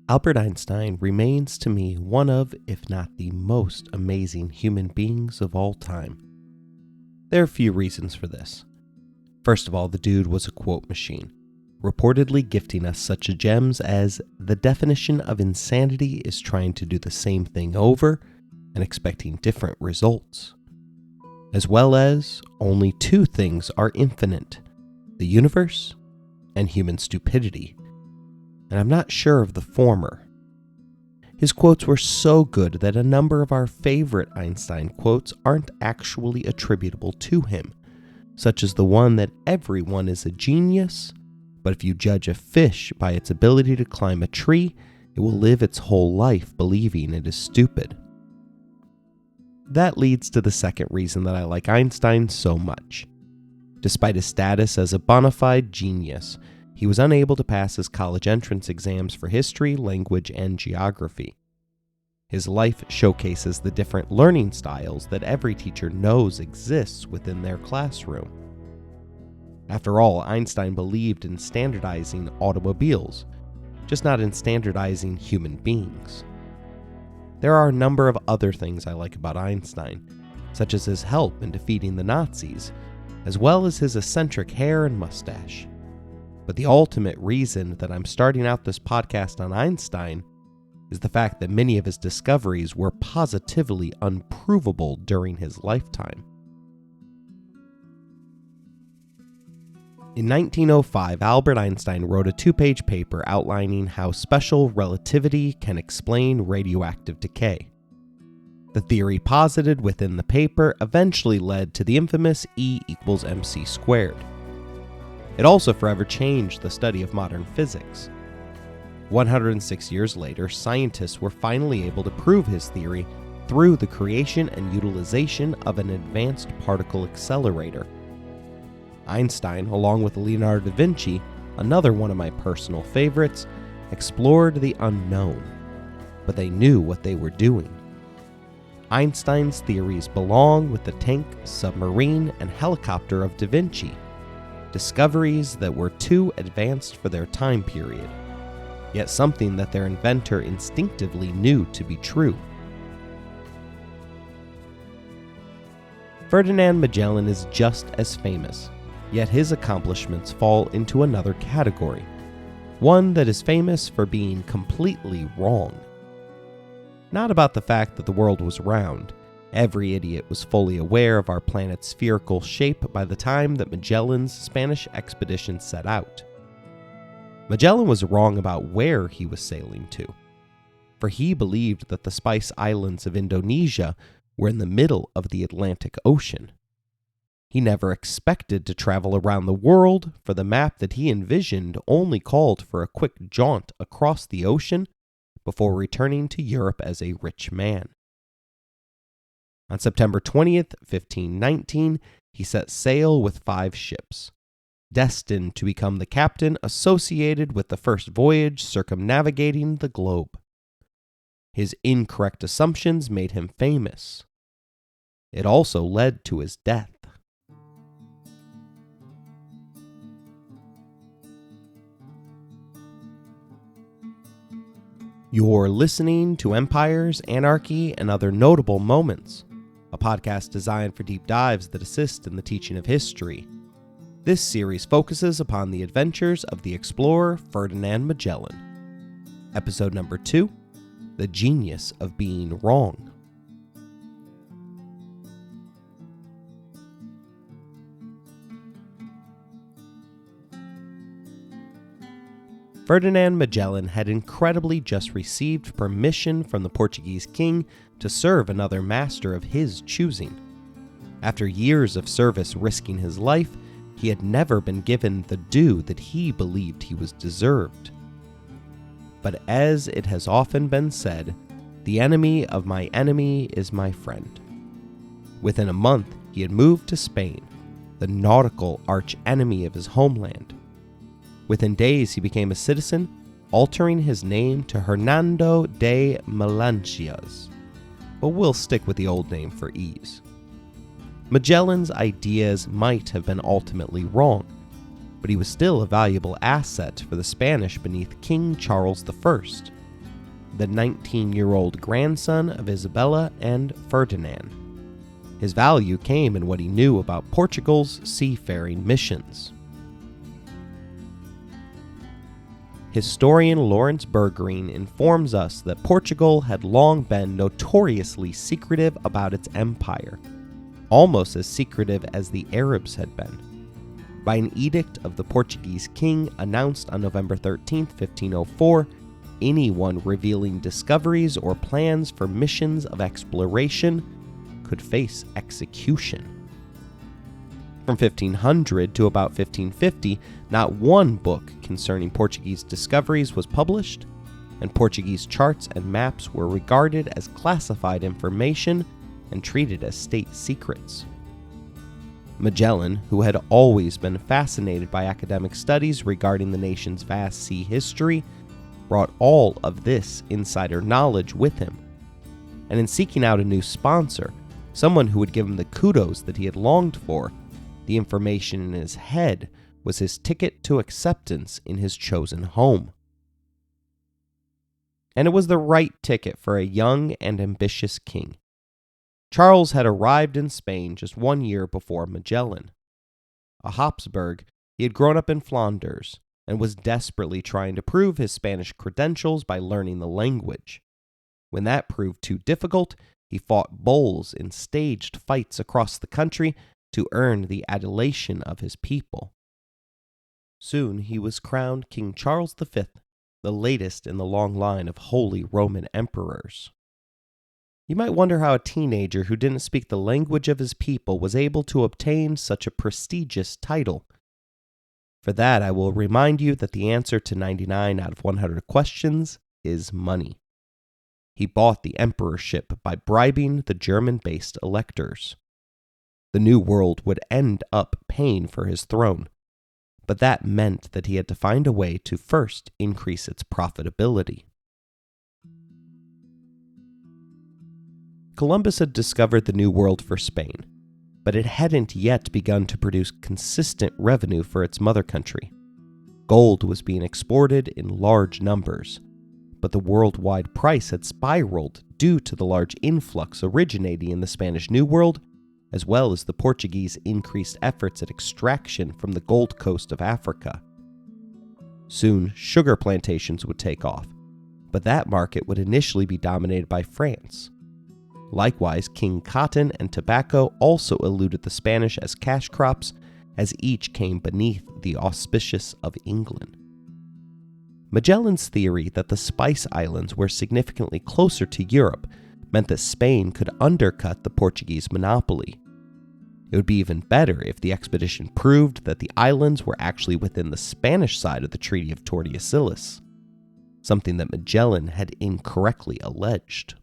Albert Einstein remains to me one of, if not the most amazing human beings of all time. There are a few reasons for this. First of all, the dude was a quote machine, reportedly gifting us such gems as the definition of insanity is trying to do the same thing over and expecting different results, as well as only two things are infinite, the universe and human stupidity. And I'm not sure of the former. His quotes were so good that a number of our favorite Einstein quotes aren't actually attributable to him, such as the one that everyone is a genius, but if you judge a fish by its ability to climb a tree, it will live its whole life believing it is stupid. That leads to the second reason that I like Einstein so much. Despite his status as a bona fide genius, he was unable to pass his college entrance exams for history, language, and geography. His life showcases the different learning styles that every teacher knows exists within their classroom. After all, Einstein believed in standardizing automobiles, just not in standardizing human beings. There are a number of other things I like about Einstein, such as his help in defeating the Nazis, as well as his eccentric hair and mustache. But the ultimate reason that I'm starting out this podcast on Einstein is the fact that many of his discoveries were positively unprovable during his lifetime. In 1905, Albert Einstein wrote a 2-page paper outlining how special relativity can explain radioactive decay. The theory posited within the paper eventually led to the infamous E equals mc squared. It also forever changed the study of modern physics. 106 years later, scientists were finally able to prove his theory through the creation and utilization of an advanced particle accelerator. Einstein, along with Leonardo da Vinci, another one of my personal favorites, explored the unknown, but they knew what they were doing. Einstein's theories belong with the tank, submarine, and helicopter of da Vinci, discoveries that were too advanced for their time period, yet something that their inventor instinctively knew to be true. Ferdinand Magellan is just as famous, yet his accomplishments fall into another category, one that is famous for being completely wrong. Not about the fact that the world was round. Every idiot was fully aware of our planet's spherical shape by the time that Magellan's Spanish expedition set out. Magellan was wrong about where he was sailing to, for he believed that the Spice Islands of Indonesia were in the middle of the Atlantic Ocean. He never expected to travel around the world, for the map that he envisioned only called for a quick jaunt across the ocean before returning to Europe as a rich man. On September 20th, 1519, he set sail with 5 ships, destined to become the captain associated with the first voyage circumnavigating the globe. His incorrect assumptions made him famous. It also led to his death. You're listening to Empires, Anarchy, and Other Notable Moments, a podcast designed for deep dives that assist in the teaching of history. This series focuses upon the adventures of the explorer Ferdinand Magellan. Episode number 2, The Genius of Being Wrong. Ferdinand Magellan had incredibly just received permission from the Portuguese king to serve another master of his choosing. After years of service risking his life, he had never been given the due that he believed he was deserved. But as it has often been said, the enemy of my enemy is my friend. Within a month, he had moved to Spain, the nautical arch-enemy of his homeland. Within days, he became a citizen, altering his name to Hernando de Melanchias, but we'll stick with the old name for ease. Magellan's ideas might have been ultimately wrong, but he was still a valuable asset for the Spanish beneath King Charles I, the 19-year-old grandson of Isabella and Ferdinand. His value came in what he knew about Portugal's seafaring missions. Historian Lawrence Bergreen informs us that Portugal had long been notoriously secretive about its empire, almost as secretive as the Arabs had been. By an edict of the Portuguese king announced on November 13, 1504, anyone revealing discoveries or plans for missions of exploration could face execution. From 1500 to about 1550, not one book concerning Portuguese discoveries was published, and Portuguese charts and maps were regarded as classified information and treated as state secrets. Magellan, who had always been fascinated by academic studies regarding the nation's vast sea history, brought all of this insider knowledge with him. And in seeking out a new sponsor, someone who would give him the kudos that he had longed for, the information in his head was his ticket to acceptance in his chosen home. And it was the right ticket for a young and ambitious king. Charles had arrived in Spain just 1 year before Magellan. A Habsburg, he had grown up in Flanders and was desperately trying to prove his Spanish credentials by learning the language. When that proved too difficult, he fought bulls in staged fights across the country to earn the adulation of his people. Soon he was crowned King Charles V, the latest in the long line of Holy Roman emperors. You might wonder how a teenager who didn't speak the language of his people was able to obtain such a prestigious title. For that, I will remind you that the answer to 99 out of 100 questions is money. He bought the emperorship by bribing the German-based electors. The New World would end up paying for his throne, but that meant that he had to find a way to first increase its profitability. Columbus had discovered the New World for Spain, but it hadn't yet begun to produce consistent revenue for its mother country. Gold was being exported in large numbers, but the worldwide price had spiraled due to the large influx originating in the Spanish New World, as well as the Portuguese increased efforts at extraction from the Gold Coast of Africa. Soon, sugar plantations would take off, but that market would initially be dominated by France. Likewise, King Cotton and tobacco also eluded the Spanish as cash crops, as each came beneath the auspices of England. Magellan's theory that the Spice Islands were significantly closer to Europe meant that Spain could undercut the Portuguese monopoly. It would be even better if the expedition proved that the islands were actually within the Spanish side of the Treaty of Tordesillas, something that Magellan had incorrectly alleged.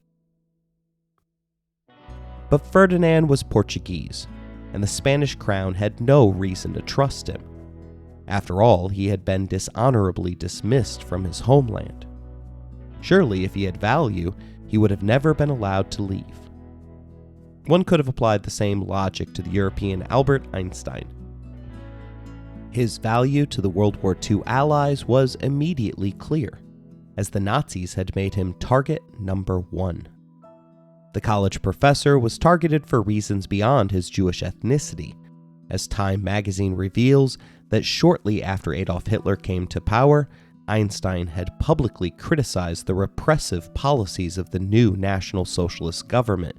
But Ferdinand was Portuguese, and the Spanish crown had no reason to trust him. After all, he had been dishonorably dismissed from his homeland. Surely, if he had value, he would have never been allowed to leave. One could have applied the same logic to the European Albert Einstein. His value to the World War II allies was immediately clear, as the Nazis had made him target number 1. The college professor was targeted for reasons beyond his Jewish ethnicity, as Time magazine reveals that shortly after Adolf Hitler came to power, Einstein had publicly criticized the repressive policies of the new National Socialist government,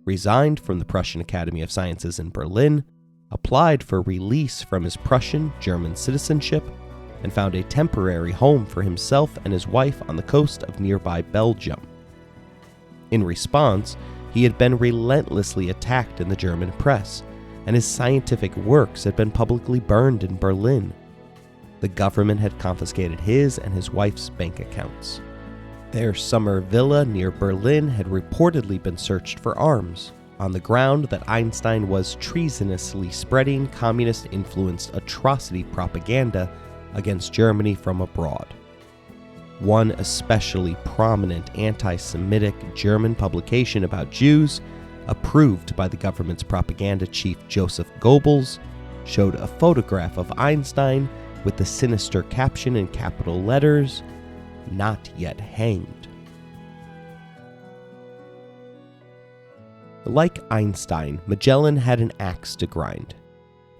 resigned from the Prussian Academy of Sciences in Berlin, applied for release from his Prussian German citizenship, and found a temporary home for himself and his wife on the coast of nearby Belgium. In response, he had been relentlessly attacked in the German press, and his scientific works had been publicly burned in Berlin. The government had confiscated his and his wife's bank accounts. Their summer villa near Berlin had reportedly been searched for arms, on the ground that Einstein was treasonously spreading communist-influenced atrocity propaganda against Germany from abroad. One especially prominent anti-Semitic German publication about Jews, approved by the government's propaganda chief Joseph Goebbels, showed a photograph of Einstein with the sinister caption in capital letters, "Not yet hanged." Like Einstein, Magellan had an axe to grind,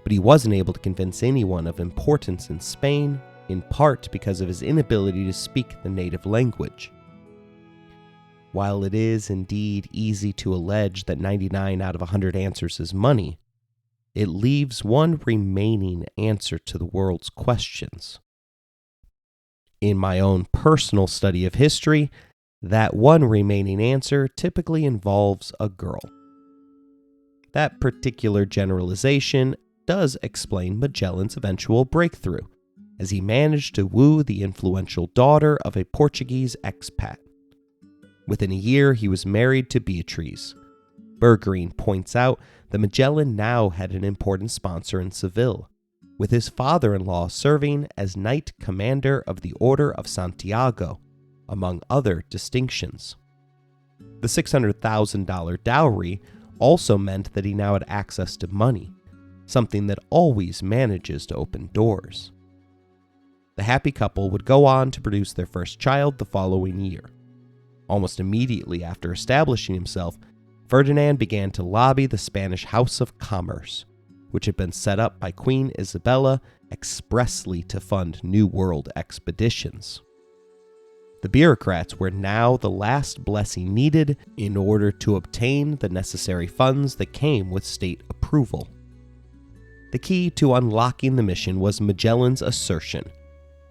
but he wasn't able to convince anyone of importance in Spain, in part because of his inability to speak the native language. While it is indeed easy to allege that 99 out of 100 answers is money, it leaves one remaining answer to the world's questions. In my own personal study of history, that one remaining answer typically involves a girl. That particular generalization does explain Magellan's eventual breakthrough, as he managed to woo the influential daughter of a Portuguese expat. Within a year, he was married to Beatriz. Bergreen points out that Magellan now had an important sponsor in Seville, with his father-in-law serving as Knight Commander of the Order of Santiago, among other distinctions. The $600,000 dowry also meant that he now had access to money, something that always manages to open doors. The happy couple would go on to produce their first child the following year. Almost immediately after establishing himself, Ferdinand began to lobby the Spanish House of Commerce, which had been set up by Queen Isabella expressly to fund New World expeditions. The bureaucrats were now the last blessing needed in order to obtain the necessary funds that came with state approval. The key to unlocking the mission was Magellan's assertion,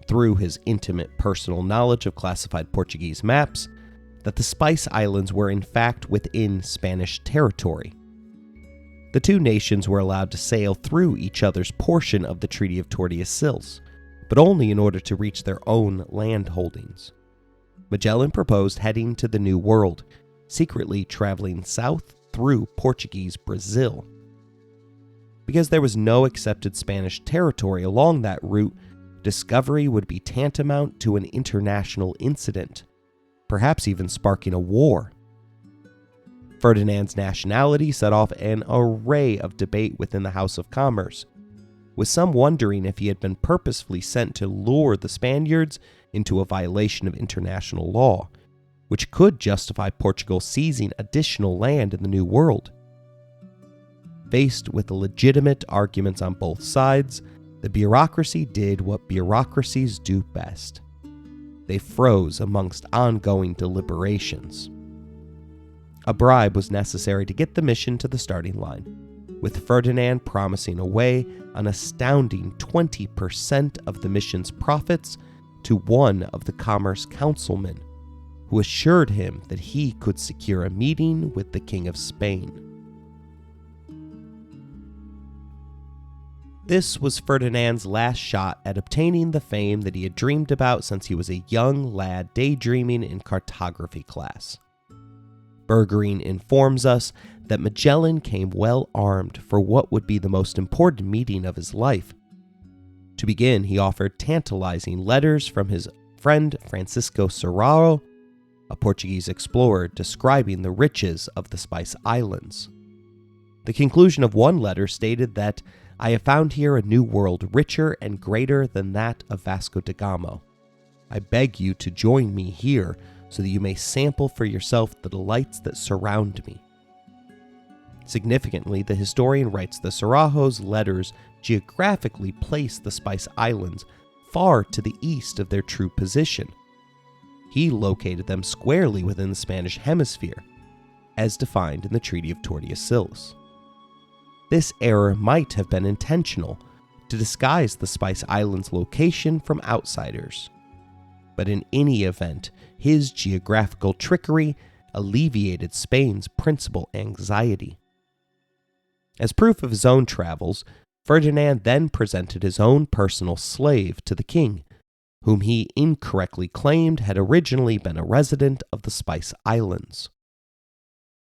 through his intimate personal knowledge of classified Portuguese maps, that the Spice Islands were in fact within Spanish territory. The two nations were allowed to sail through each other's portion of the Treaty of Tordesillas, but only in order to reach their own land holdings. Magellan proposed heading to the New World, secretly traveling south through Portuguese Brazil. Because there was no accepted Spanish territory along that route, discovery would be tantamount to an international incident, perhaps even sparking a war. Ferdinand's nationality set off an array of debate within the House of Commerce, with some wondering if he had been purposefully sent to lure the Spaniards into a violation of international law, which could justify Portugal seizing additional land in the New World. Faced with the legitimate arguments on both sides, the bureaucracy did what bureaucracies do best. They froze amongst ongoing deliberations. A bribe was necessary to get the mission to the starting line, with Ferdinand promising away an astounding 20% of the mission's profits to one of the Commerce Councilmen, who assured him that he could secure a meeting with the King of Spain. This was Ferdinand's last shot at obtaining the fame that he had dreamed about since he was a young lad daydreaming in cartography class. Bergreen informs us that Magellan came well armed for what would be the most important meeting of his life. To begin, he offered tantalizing letters from his friend Francisco Serrao, a Portuguese explorer describing the riches of the Spice Islands. The conclusion of one letter stated that, "I have found here a new world richer and greater than that of Vasco da Gama. I beg you to join me here so that you may sample for yourself the delights that surround me." Significantly, the historian writes that Serrao's letters geographically place the Spice Islands far to the east of their true position. He located them squarely within the Spanish hemisphere, as defined in the Treaty of Tordesillas. This error might have been intentional, to disguise the Spice Islands' location from outsiders. But in any event, his geographical trickery alleviated Spain's principal anxiety. As proof of his own travels, Ferdinand then presented his own personal slave to the king, whom he incorrectly claimed had originally been a resident of the Spice Islands.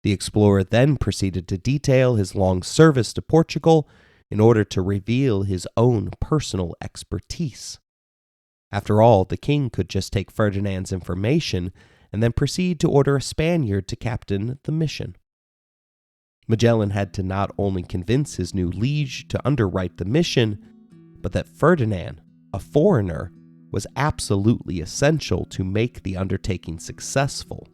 The explorer then proceeded to detail his long service to Portugal in order to reveal his own personal expertise. After all, the king could just take Ferdinand's information and then proceed to order a Spaniard to captain the mission. Magellan had to not only convince his new liege to underwrite the mission, but that Ferdinand, a foreigner, was absolutely essential to make the undertaking successful.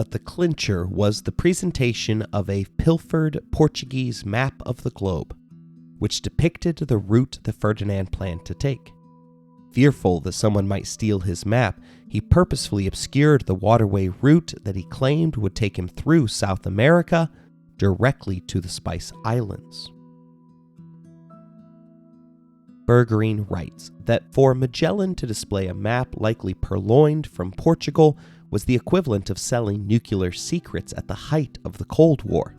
But the clincher was the presentation of a pilfered Portuguese map of the globe, which depicted the route that Ferdinand planned to take. Fearful that someone might steal his map, he purposefully obscured the waterway route that he claimed would take him through South America directly to the Spice Islands. Bergerine writes that for Magellan to display a map likely purloined from Portugal was the equivalent of selling nuclear secrets at the height of the Cold War.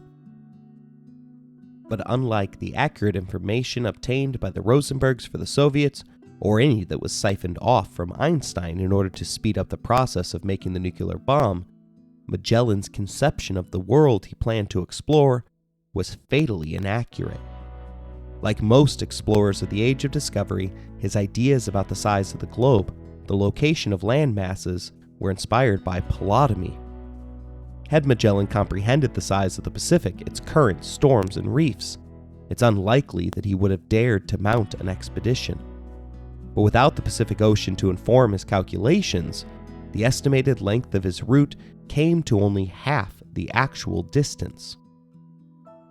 But unlike the accurate information obtained by the Rosenbergs for the Soviets, or any that was siphoned off from Einstein in order to speed up the process of making the nuclear bomb, Magellan's conception of the world he planned to explore was fatally inaccurate. Like most explorers of the Age of Discovery, his ideas about the size of the globe, the location of land masses, were inspired by Ptolemy. Had Magellan comprehended the size of the Pacific, its currents, storms, and reefs, it's unlikely that he would have dared to mount an expedition. But without the Pacific Ocean to inform his calculations, the estimated length of his route came to only half the actual distance.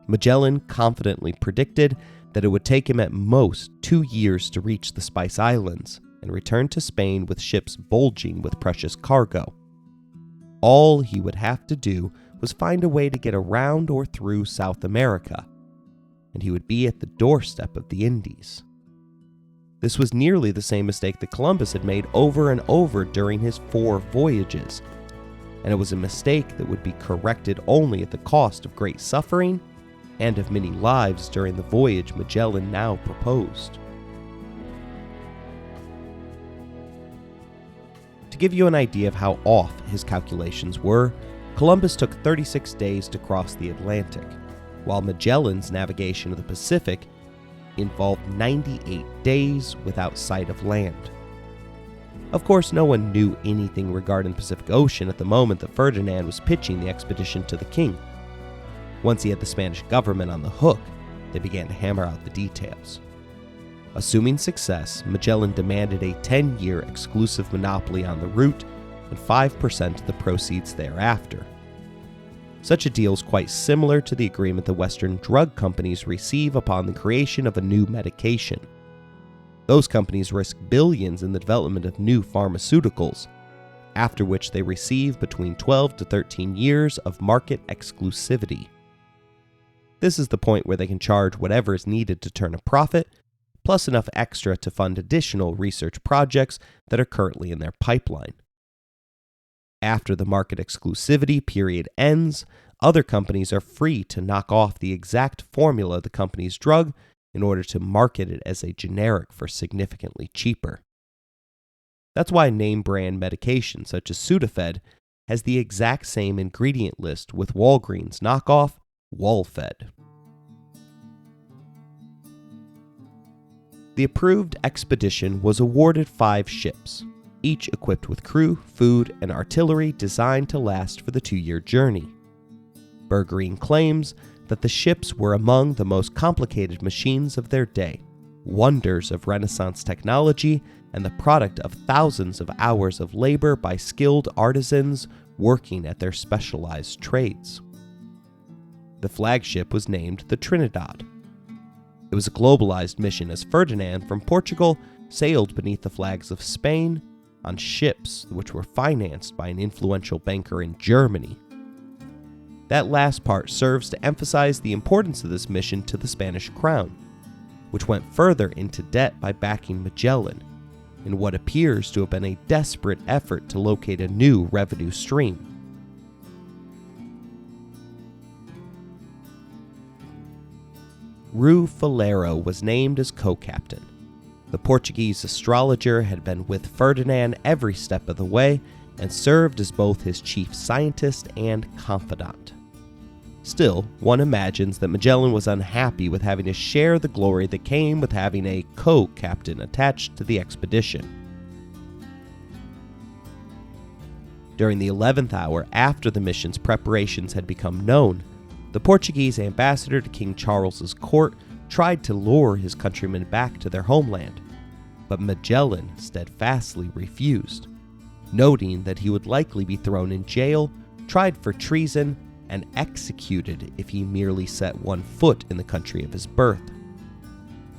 Magellan confidently predicted that it would take him at most 2 years to reach the Spice Islands and return to Spain with ships bulging with precious cargo. All he would have to do was find a way to get around or through South America, and he would be at the doorstep of the Indies. This was nearly the same mistake that Columbus had made over and over during his 4 voyages, and it was a mistake that would be corrected only at the cost of great suffering and of many lives during the voyage Magellan now proposed. To give you an idea of how off his calculations were, Columbus took 36 days to cross the Atlantic, while Magellan's navigation of the Pacific involved 98 days without sight of land. Of course, no one knew anything regarding the Pacific Ocean at the moment that Ferdinand was pitching the expedition to the king. Once he had the Spanish government on the hook, they began to hammer out the details. Assuming success, Magellan demanded a 10-year exclusive monopoly on the route and 5% of the proceeds thereafter. Such a deal is quite similar to the agreement that Western drug companies receive upon the creation of a new medication. Those companies risk billions in the development of new pharmaceuticals, after which they receive between 12 to 13 years of market exclusivity. This is the point where they can charge whatever is needed to turn a profit, plus enough extra to fund additional research projects that are currently in their pipeline. After the market exclusivity period ends, other companies are free to knock off the exact formula of the company's drug in order to market it as a generic for significantly cheaper. That's why name brand medication such as Sudafed has the exact same ingredient list with Walgreens knockoff Walfed. The approved expedition was awarded 5 ships, each equipped with crew, food, and artillery designed to last for the 2-year journey. Bergerine claims that the ships were among the most complicated machines of their day, wonders of Renaissance technology, and the product of thousands of hours of labor by skilled artisans working at their specialized trades. The flagship was named the Trinidad. It was a globalized mission as Ferdinand from Portugal sailed beneath the flags of Spain on ships which were financed by an influential banker in Germany. That last part serves to emphasize the importance of this mission to the Spanish crown, which went further into debt by backing Magellan in what appears to have been a desperate effort to locate a new revenue stream. Rui Falero was named as co-captain. The Portuguese astrologer had been with Ferdinand every step of the way and served as both his chief scientist and confidant. Still, one imagines that Magellan was unhappy with having to share the glory that came with having a co-captain attached to the expedition. During the 11th hour after the mission's preparations had become known, the Portuguese ambassador to King Charles's court tried to lure his countrymen back to their homeland, but Magellan steadfastly refused, noting that he would likely be thrown in jail, tried for treason, and executed if he merely set one foot in the country of his birth.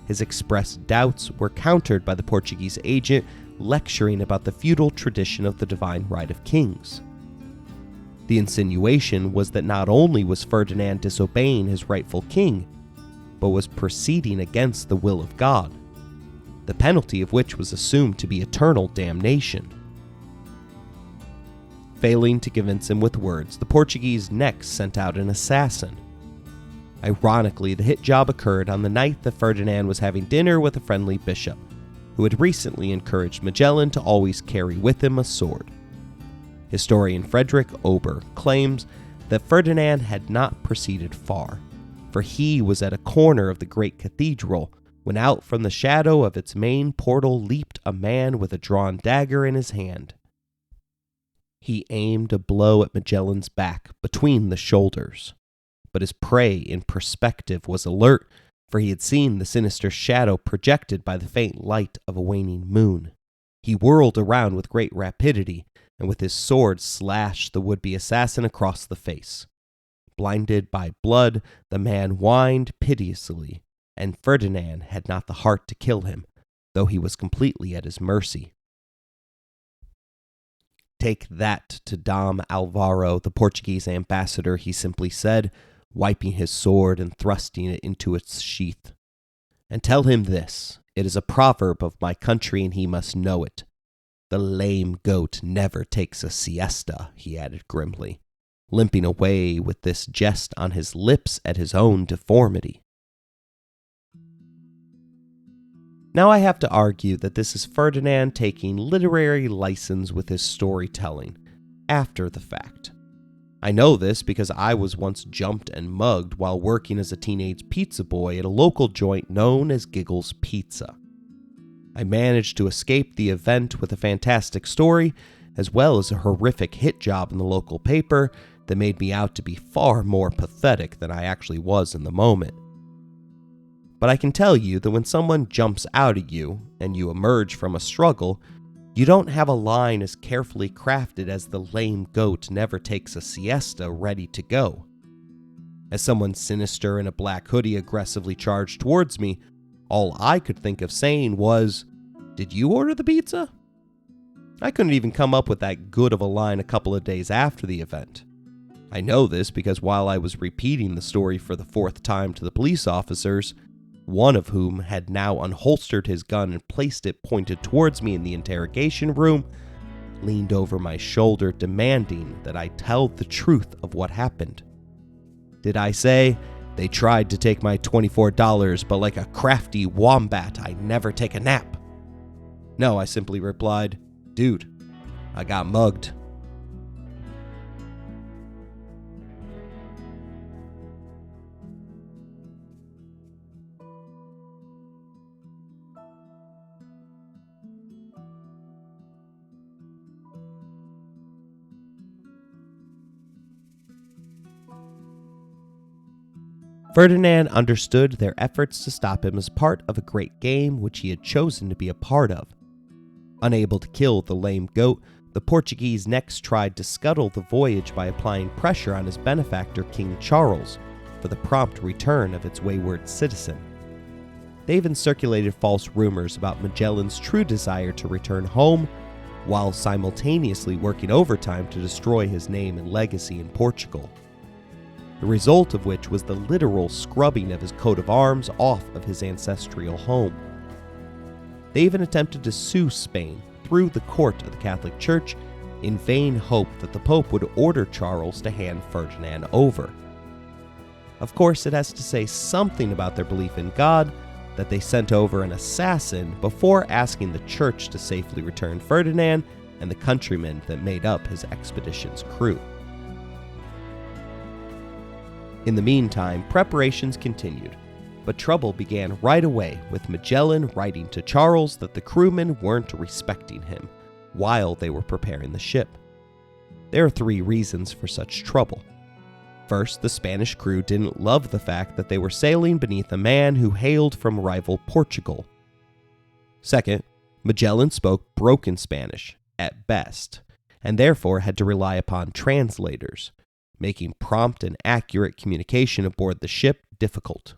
His expressed doubts were countered by the Portuguese agent lecturing about the feudal tradition of the divine right of kings. The insinuation was that not only was Ferdinand disobeying his rightful king, but was proceeding against the will of God, the penalty of which was assumed to be eternal damnation. Failing to convince him with words, the Portuguese next sent out an assassin. Ironically, the hit job occurred on the night that Ferdinand was having dinner with a friendly bishop, who had recently encouraged Magellan to always carry with him a sword. Historian Frederick Ober claims that Ferdinand had not proceeded far, for he was at a corner of the great cathedral when out from the shadow of its main portal leaped a man with a drawn dagger in his hand. He aimed a blow at Magellan's back between the shoulders, but his prey in perspective was alert, for he had seen the sinister shadow projected by the faint light of a waning moon. He whirled around with great rapidity, and with his sword slashed the would-be assassin across the face. Blinded by blood, the man whined piteously, and Ferdinand had not the heart to kill him, though he was completely at his mercy. "Take that to Dom Alvaro, the Portuguese ambassador," he simply said, wiping his sword and thrusting it into its sheath. "And tell him this, it is a proverb of my country and he must know it. The lame goat never takes a siesta," he added grimly, limping away with this jest on his lips at his own deformity. Now I have to argue that this is Ferdinand taking literary license with his storytelling, after the fact. I know this because I was once jumped and mugged while working as a teenage pizza boy at a local joint known as Giggles Pizza. I managed to escape the event with a fantastic story, as well as a horrific hit job in the local paper that made me out to be far more pathetic than I actually was in the moment. But I can tell you that when someone jumps out at you and you emerge from a struggle, you don't have a line as carefully crafted as "the lame goat never takes a siesta" ready to go. As someone sinister in a black hoodie aggressively charged towards me, all I could think of saying was, "Did you order the pizza?" I couldn't even come up with that good of a line a couple of days after the event. I know this because while I was repeating the story for the fourth time to the police officers, one of whom had now unholstered his gun and placed it pointed towards me in the interrogation room, leaned over my shoulder demanding that I tell the truth of what happened. Did I say, "They tried to take my $24, but like a crafty wombat, I never take a nap"? No, I simply replied, "Dude, I got mugged." Ferdinand understood their efforts to stop him as part of a great game which he had chosen to be a part of. Unable to kill the lame goat, the Portuguese next tried to scuttle the voyage by applying pressure on his benefactor King Charles for the prompt return of its wayward citizen. They even circulated false rumors about Magellan's true desire to return home, while simultaneously working overtime to destroy his name and legacy in Portugal. The result of which was the literal scrubbing of his coat of arms off of his ancestral home. They even attempted to sue Spain through the court of the Catholic Church in vain hope that the Pope would order Charles to hand Ferdinand over. Of course, it has to say something about their belief in God that they sent over an assassin before asking the Church to safely return Ferdinand and the countrymen that made up his expedition's crew. In the meantime, preparations continued, but trouble began right away with Magellan writing to Charles that the crewmen weren't respecting him while they were preparing the ship. There are 3 reasons for such trouble. First, the Spanish crew didn't love the fact that they were sailing beneath a man who hailed from rival Portugal. Second, Magellan spoke broken Spanish, at best, and therefore had to rely upon translators, making prompt and accurate communication aboard the ship difficult.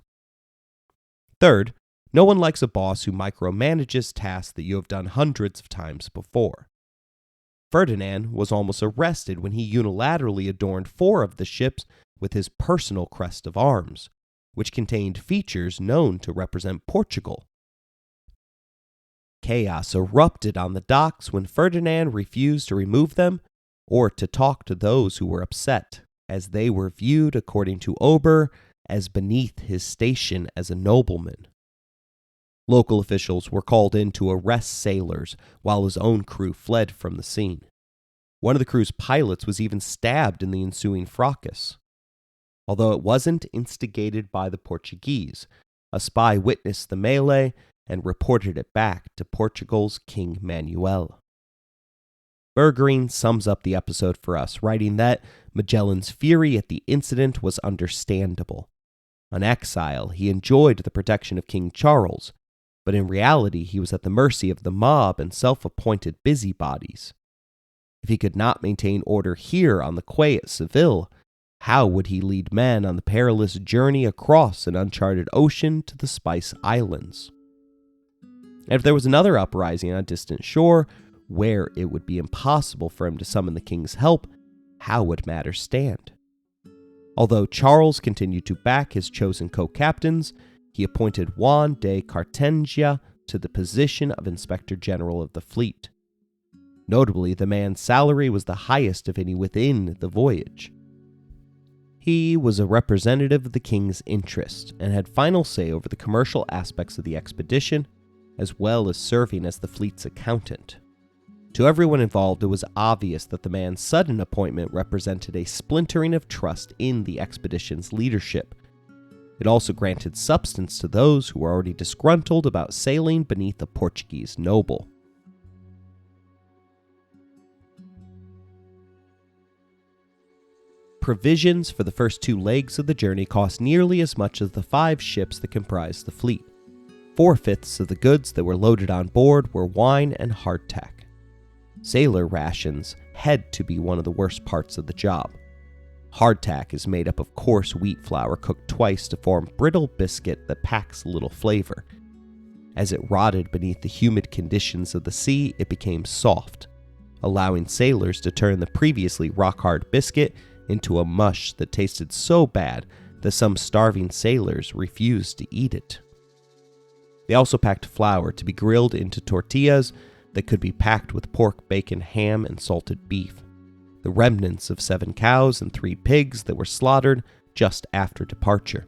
Third, no one likes a boss who micromanages tasks that you have done hundreds of times before. Ferdinand was almost arrested when he unilaterally adorned 4 of the ships with his personal crest of arms, which contained features known to represent Portugal. Chaos erupted on the docks when Ferdinand refused to remove them or to talk to those who were upset, as they were viewed, according to Ober, as beneath his station as a nobleman. Local officials were called in to arrest sailors while his own crew fled from the scene. One of the crew's pilots was even stabbed in the ensuing fracas. Although it wasn't instigated by the Portuguese, a spy witnessed the melee and reported it back to Portugal's King Manuel. Berggreen sums up the episode for us, writing that Magellan's fury at the incident was understandable. On exile, he enjoyed the protection of King Charles, but in reality he was at the mercy of the mob and self-appointed busybodies. If he could not maintain order here on the quay at Seville, how would he lead men on the perilous journey across an uncharted ocean to the Spice Islands? And if there was another uprising on a distant shore, where it would be impossible for him to summon the king's help, how would matters stand? Although Charles continued to back his chosen co-captains, he appointed Juan de Cartengia to the position of Inspector General of the fleet. Notably, the man's salary was the highest of any within the voyage. He was a representative of the king's interest and had final say over the commercial aspects of the expedition, as well as serving as the fleet's accountant. To everyone involved, it was obvious that the man's sudden appointment represented a splintering of trust in the expedition's leadership. It also granted substance to those who were already disgruntled about sailing beneath a Portuguese noble. Provisions for the first 2 legs of the journey cost nearly as much as the 5 ships that comprised the fleet. 4/5 of the goods that were loaded on board were wine and hardtack. Sailor rations had to be one of the worst parts of the job. Hardtack is made up of coarse wheat flour cooked twice to form brittle biscuit that packs little flavor. As it rotted beneath the humid conditions of the sea, it became soft, allowing sailors to turn the previously rock-hard biscuit into a mush that tasted so bad that some starving sailors refused to eat it. They also packed flour to be grilled into tortillas that could be packed with pork, bacon, ham, and salted beef, the remnants of 7 cows and 3 pigs that were slaughtered just after departure.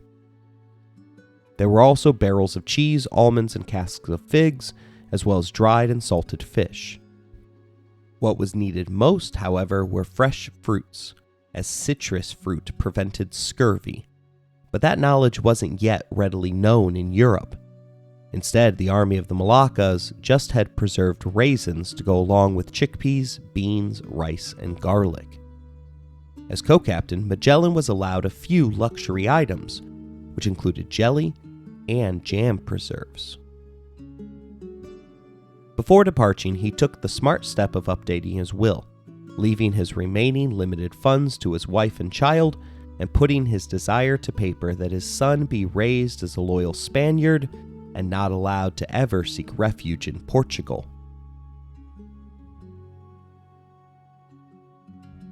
There were also barrels of cheese, almonds, and casks of figs, as well as dried and salted fish. What was needed most, however, were fresh fruits, as citrus fruit prevented scurvy, but that knowledge wasn't yet readily known in Europe. Instead, the army of the Moluccas just had preserved raisins to go along with chickpeas, beans, rice, and garlic. As co-captain, Magellan was allowed a few luxury items, which included jelly and jam preserves. Before departing, he took the smart step of updating his will, leaving his remaining limited funds to his wife and child, and putting his desire to paper that his son be raised as a loyal Spaniard and not allowed to ever seek refuge in Portugal.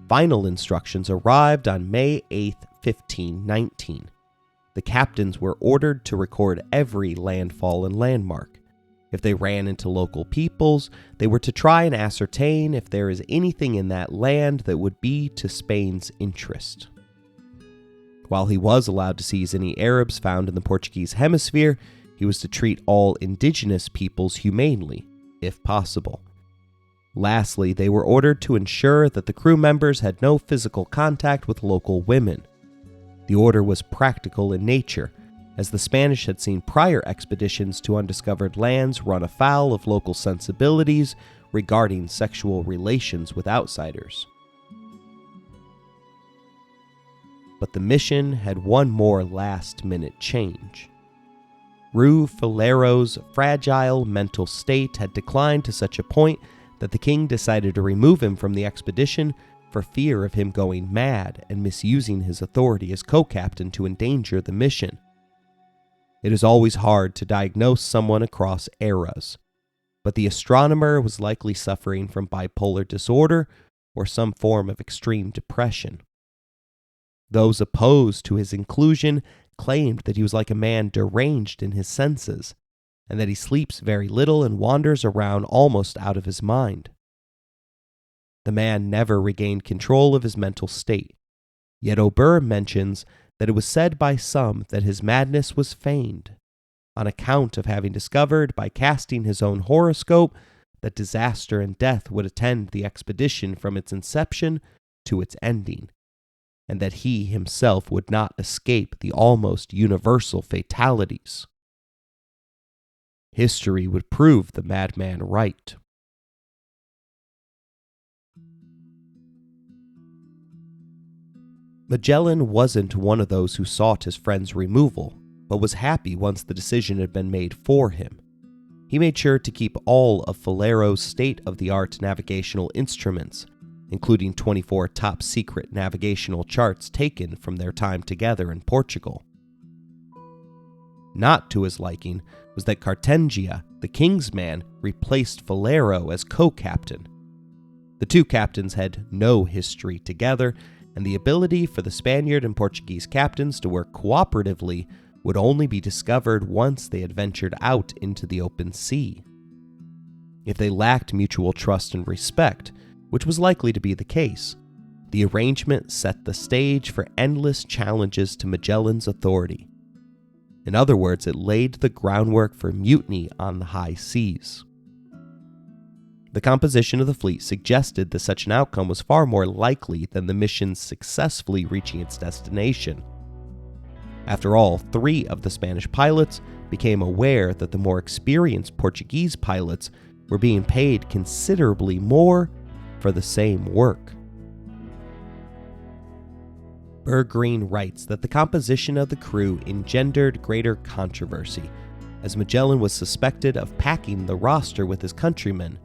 Final instructions arrived on May 8, 1519. The captains were ordered to record every landfall and landmark. If they ran into local peoples, they were to try and ascertain if there is anything in that land that would be to Spain's interest. While he was allowed to seize any Arabs found in the Portuguese hemisphere, he was to treat all indigenous peoples humanely, if possible. Lastly, they were ordered to ensure that the crew members had no physical contact with local women. The order was practical in nature, as the Spanish had seen prior expeditions to undiscovered lands run afoul of local sensibilities regarding sexual relations with outsiders. But the mission had one more last-minute change. Rue Falero's fragile mental state had declined to such a point that the king decided to remove him from the expedition for fear of him going mad and misusing his authority as co-captain to endanger the mission. It is always hard to diagnose someone across eras, but the astronomer was likely suffering from bipolar disorder or some form of extreme depression. Those opposed to his inclusion claimed that he was like a man deranged in his senses, and that he sleeps very little and wanders around almost out of his mind. The man never regained control of his mental state, yet Auber mentions that it was said by some that his madness was feigned, on account of having discovered by casting his own horoscope that disaster and death would attend the expedition from its inception to its ending, and that he himself would not escape the almost universal fatalities. History would prove the madman right. Magellan wasn't one of those who sought his friend's removal, but was happy once the decision had been made for him. He made sure to keep all of Falero's state-of-the-art navigational instruments, including 24 top-secret navigational charts taken from their time together in Portugal. Not to his liking was that Cartengia, the king's man, replaced Falero as co-captain. The two captains had no history together, and the ability for the Spaniard and Portuguese captains to work cooperatively would only be discovered once they had ventured out into the open sea. If they lacked mutual trust and respect, which was likely to be the case, the arrangement set the stage for endless challenges to Magellan's authority. In other words, it laid the groundwork for mutiny on the high seas. The composition of the fleet suggested that such an outcome was far more likely than the mission successfully reaching its destination. After all, 3 of the Spanish pilots became aware that the more experienced Portuguese pilots were being paid considerably more for the same work. Bergreen writes that the composition of the crew engendered greater controversy, as Magellan was suspected of packing the roster with his countrymen.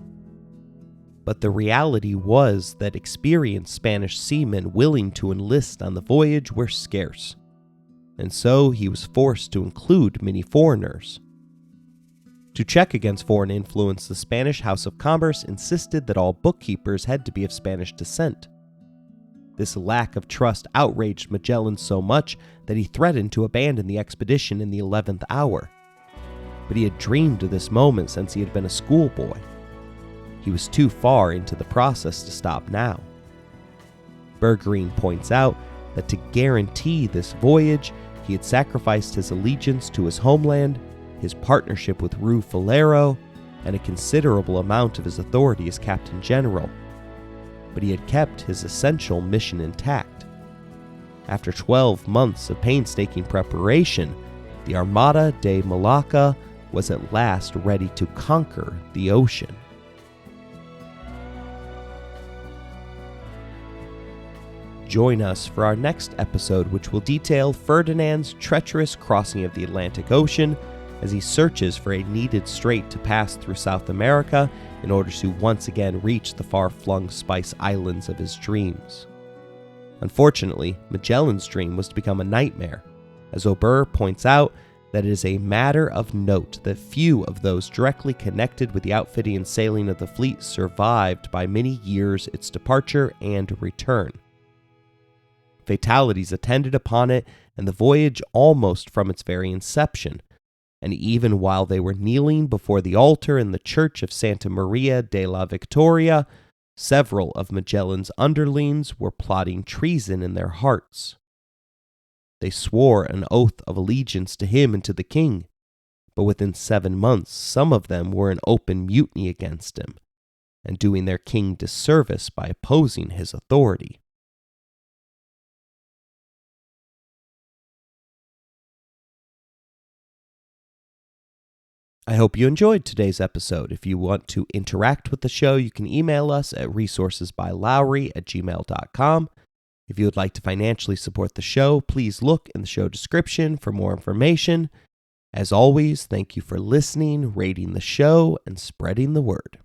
But the reality was that experienced Spanish seamen willing to enlist on the voyage were scarce, and so he was forced to include many foreigners. To check against foreign influence, the Spanish House of Commerce insisted that all bookkeepers had to be of Spanish descent. This lack of trust outraged Magellan so much that he threatened to abandon the expedition in the 11th hour. But he had dreamed of this moment since he had been a schoolboy. He was too far into the process to stop now. Bergreen points out that to guarantee this voyage, he had sacrificed his allegiance to his homeland, his partnership with Rue Falero, and a considerable amount of his authority as Captain General. But he had kept his essential mission intact. After 12 months of painstaking preparation, the Armada de Malacca was at last ready to conquer the ocean. Join us for our next episode, which will detail Ferdinand's treacherous crossing of the Atlantic Ocean as he searches for a needed strait to pass through South America in order to once again reach the far-flung spice islands of his dreams. Unfortunately, Magellan's dream was to become a nightmare, as Auber points out that it is a matter of note that few of those directly connected with the outfitting and sailing of the fleet survived by many years its departure and return. Fatalities attended upon it and the voyage almost from its very inception, and even while they were kneeling before the altar in the church of Santa Maria de la Victoria, several of Magellan's underlings were plotting treason in their hearts. They swore an oath of allegiance to him and to the king, but within 7 months some of them were in open mutiny against him, and doing their king disservice by opposing his authority. I hope you enjoyed today's episode. If you want to interact with the show, you can email us at resourcesbylowery@gmail.com. If you would like to financially support the show, please look in the show description for more information. As always, thank you for listening, rating the show, and spreading the word.